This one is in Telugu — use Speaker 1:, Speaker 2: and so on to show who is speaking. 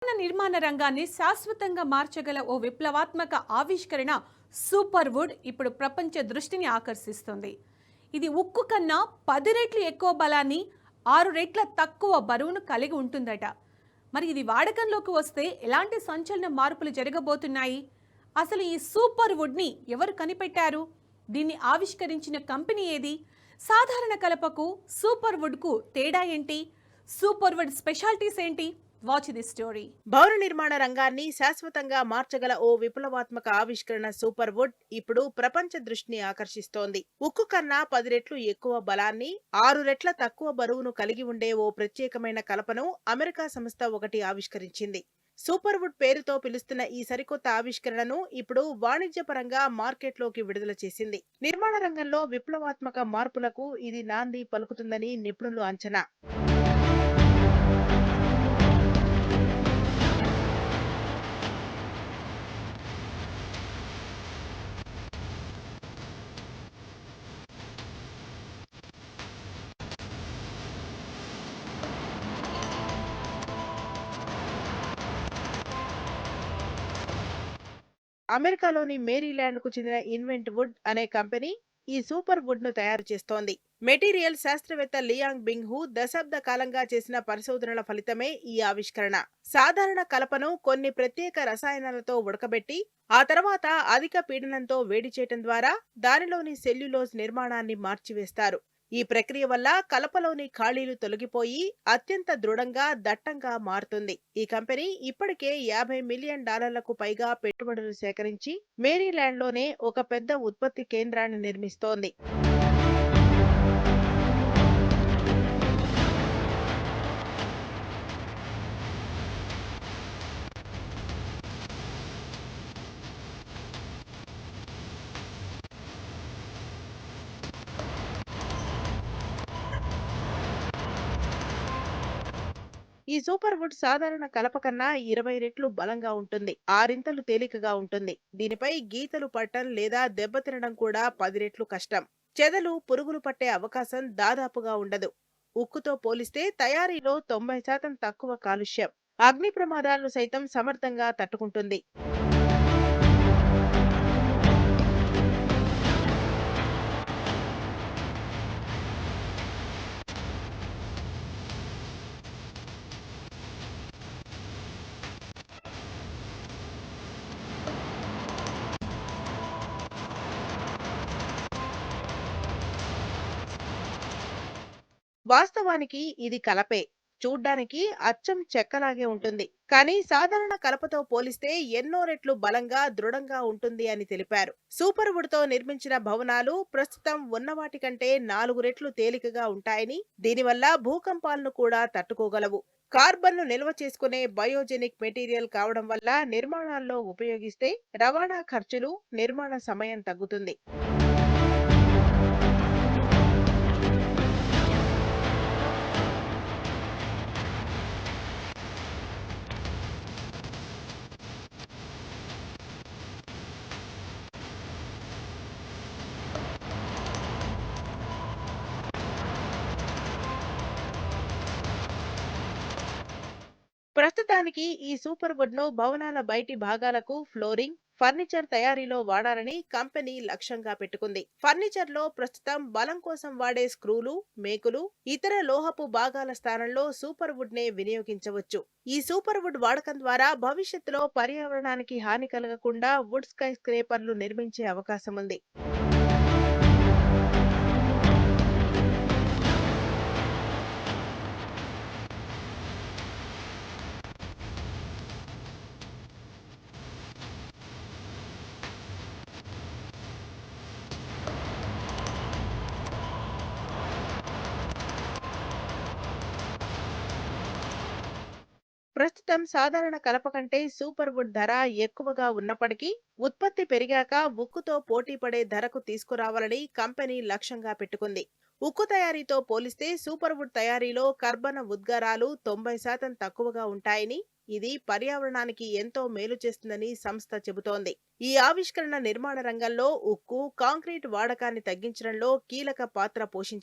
Speaker 1: నిర్మాణ రంగాన్ని శాశ్వతంగా మార్చగల ఓ విప్లవాత్మక ఆవిష్కరణ సూపర్ వుడ్ ఇప్పుడు ప్రపంచ దృష్టిని ఆకర్షిస్తుంది. ఇది ఉక్కు కన్నా 10 రెట్లు ఎక్కువ బలాన్ని, 6 రెట్ల తక్కువ బరువును కలిగి ఉంటుందట. మరి ఇది వాడకంలోకి వస్తే ఎలాంటి సంచలన మార్పులు జరగబోతున్నాయి? అసలు ఈ సూపర్ వుడ్ని ఎవరు కనిపెట్టారు? దీన్ని ఆవిష్కరించిన కంపెనీ ఏది? సాధారణ కలపకు సూపర్ వుడ్కు తేడా ఏంటి? సూపర్ వుడ్ స్పెషాలిటీస్ ఏంటి? Watch the story.
Speaker 2: భవన నిర్మాణ రంగాన్ని శాశ్వతంగా మార్చగల ఓ విప్లవాత్మక ఆవిష్కరణ సూపర్ వుడ్ ఇప్పుడు ప్రపంచ దృష్టిని ఆకర్షిస్తోంది. ఉక్కు కన్నా 10 రెట్లు ఎక్కువ బలాన్ని, 6 రెట్ల తక్కువ బరువును కలిగి ఉండే ఓ ప్రత్యేకమైన కలపను అమెరికా సంస్థ ఒకటి ఆవిష్కరించింది. సూపర్ వుడ్ పేరుతో పిలుస్తున్న ఈ సరికొత్త ఆవిష్కరణను ఇప్పుడు వాణిజ్యపరంగా మార్కెట్లోకి విడుదల చేసింది. నిర్మాణ రంగంలో విప్లవాత్మక మార్పులకు ఇది నాంది పలుకుతుందని నిపుణులు అంచనా. అమెరికాలోని మేరీల్యాండ్‌కు చెందిన ఇన్వెంట్ వుడ్ అనే కంపెనీ ఈ సూపర్ వుడ్‌ను తయారు చేస్తోంది. మెటీరియల్ శాస్త్రవేత్త లియాంగ్ బింగ్‌హు దశాబ్ద కాలంగా చేసిన పరిశోధనల ఫలితమే ఈ ఆవిష్కరణ. సాధారణ కలపను కొన్ని ప్రత్యేక రసాయనాలతో ఉడకబెట్టి, ఆ తర్వాత అధిక పీడనంతో వేడి చేయటం ద్వారా దానిలోని సెల్యులోజ్ నిర్మాణాన్ని మార్చివేస్తారు. ఈ ప్రక్రియ వల్ల కలపలోని ఖాళీలు తొలగిపోయి అత్యంత దృఢంగా, దట్టంగా మారుతుంది. ఈ కంపెనీ ఇప్పటికే $50 మిలియన్ పైగా పెట్టుబడులు సేకరించి మేరీల్యాండ్‌లోనే ఒక పెద్ద ఉత్పత్తి కేంద్రాన్ని నిర్మిస్తోంది. ఈ సూపర్ వుడ్ సాధారణ కలప కన్నా 20 రెట్లు బలంగా ఉంటుంది. ఆరింతలు తేలికగా ఉంటుంది. దీనిపై గీతలు పట్టం లేదా దెబ్బతినడం కూడా 10 రెట్లు కష్టం. చెదలు, పురుగులు పట్టే అవకాశం దాదాపుగా ఉండదు. ఉక్కుతో పోలిస్తే తయారీలో 90% తక్కువ కాలుష్యం. అగ్ని ప్రమాదాలను సైతం సమర్థంగా తట్టుకుంటుంది. వాస్తవానికి ఇది కలపే. చూడ్డానికి అచ్చం చెక్కలాగే ఉంటుంది. కానీ సాధారణ కలపతో పోలిస్తే ఎన్నో రెట్లు బలంగా, దృఢంగా ఉంటుంది అని తెలిపారు. సూపర్ వుడ్ తో నిర్మించిన భవనాలు ప్రస్తుతం ఉన్నవాటి కంటే 4 రెట్లు తేలికగా ఉంటాయని, దీనివల్ల భూకంపాలను కూడా తట్టుకోగలవు. కార్బన్ను నిల్వ చేసుకునే బయోజెనిక్ మెటీరియల్ కావడం వల్ల నిర్మాణాల్లో ఉపయోగిస్తే రవాణా ఖర్చులు, నిర్మాణ సమయం తగ్గుతుంది. ప్రస్తుతానికి ఈ సూపర్ వుడ్ ను భవనాల బయటి భాగాలకు ఫ్లోరింగ్, ఫర్నిచర్ తయారీలో వాడాలని కంపెనీ లక్ష్యంగా పెట్టుకుంది. ఫర్నిచర్ లో ప్రస్తుతం బలం కోసం వాడే స్క్రూలు, మేకులు, ఇతర లోహపు భాగాల స్థానంలో సూపర్ వుడ్ నే వినియోగించవచ్చు. ఈ సూపర్ వుడ్ వాడకం ద్వారా భవిష్యత్తులో పర్యావరణానికి హాని కలగకుండా వుడ్ స్కై స్క్రేపర్లు నిర్మించే అవకాశం ఉంది. ప్రస్తుతం సాధారణ కలప కంటే సూపర్ వుడ్ ధర ఎక్కువగా ఉన్నప్పటికీ, ఉత్పత్తి పెరిగాక ఉక్కుతో పోటీ పడే ధరకు తీసుకురావాలని కంపెనీ లక్ష్యంగా పెట్టుకుంది. ఉక్కు తయారీతో పోలిస్తే సూపర్ వుడ్ తయారీలో కర్బన ఉద్గారాలు 90% తక్కువగా ఉంటాయని, ఇది పర్యావరణానికి ఎంతో మేలు చేస్తుందని సంస్థ చెబుతోంది. ఈ ఆవిష్కరణ నిర్మాణ రంగంలో ఉక్కు, కాంక్రీట్ వాడకాన్ని తగ్గించడంలో కీలక పాత్ర పోషించనుంది.